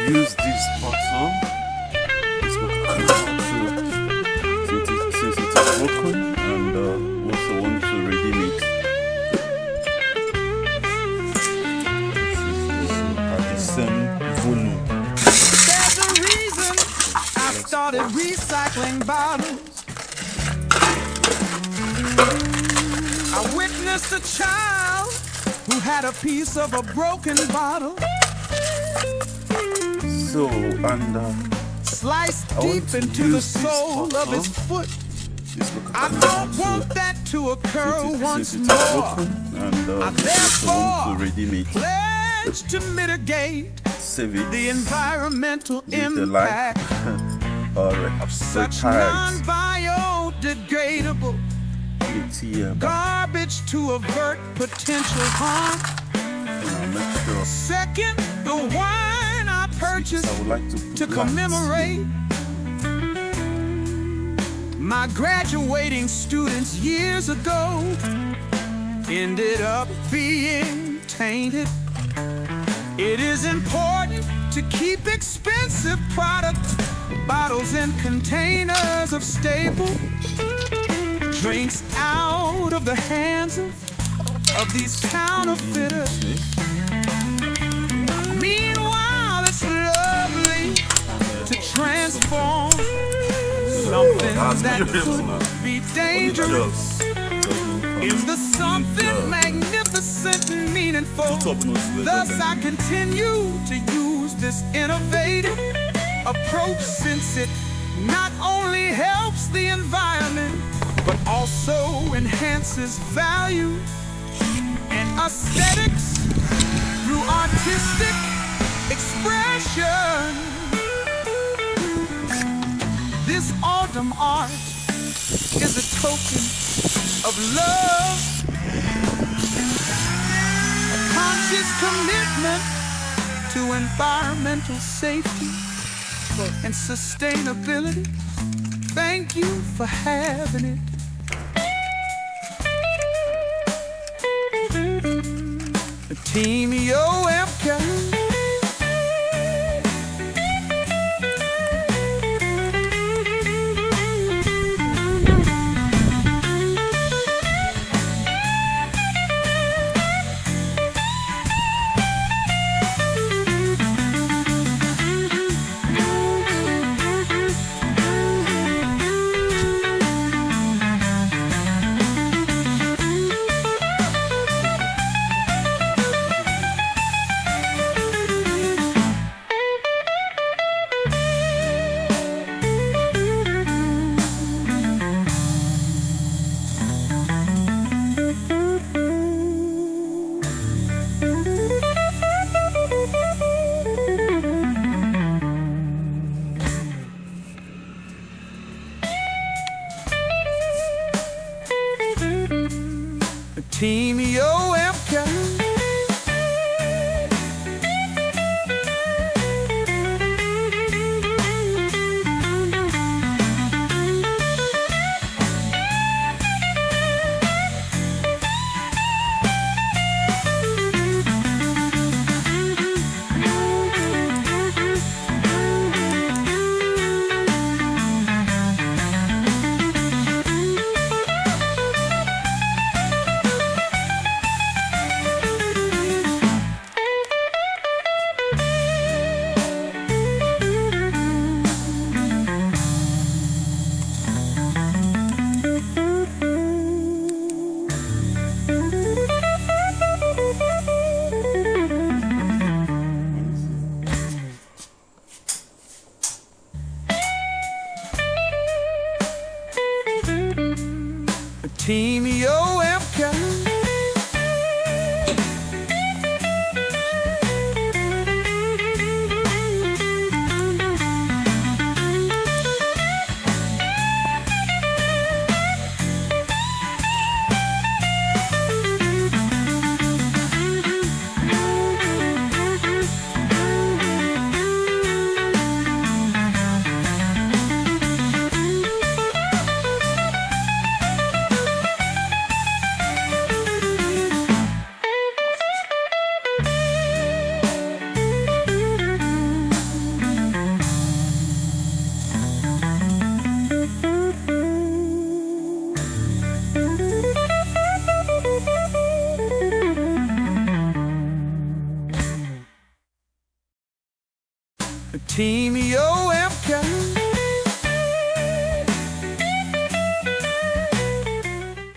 use this bottle, this Coca-Cola bottle, since it is broken, and also want to redeem it. This is at the same volume. There's a reason I started recycling bottles. I witnessed a child who had a piece of a broken bottle. So, and Sliced I want deep to into the use this sole of bottle, his foot. this I Coca-Cola don't bottle, want that to occur once since it is more. broken, and I also want therefore to redeem it. pledge to mitigate Save it. the environmental Give it a like impact or of such retire non-biodegradable it here back. garbage to avert potential harm. Make sure Second, the wine I purchased I would like to put to lights. commemorate my graduating students years ago ended up being tainted. It is important to keep expensive products, bottles and containers of staple drinks out of the hands of these counterfeiters. Meanwhile, it's lovely to transform something that could be dangerous into something magnificent and meaningful. Thus, I continue to use this innovative approach, since it not only helps the environment but also enhances value and aesthetics through artistic expression. This autumn art is a token of love, a conscious commitment to environmental safety and sustainability. Thank you for having it. Team UFK. Team UFK. Team UFK. Team Yo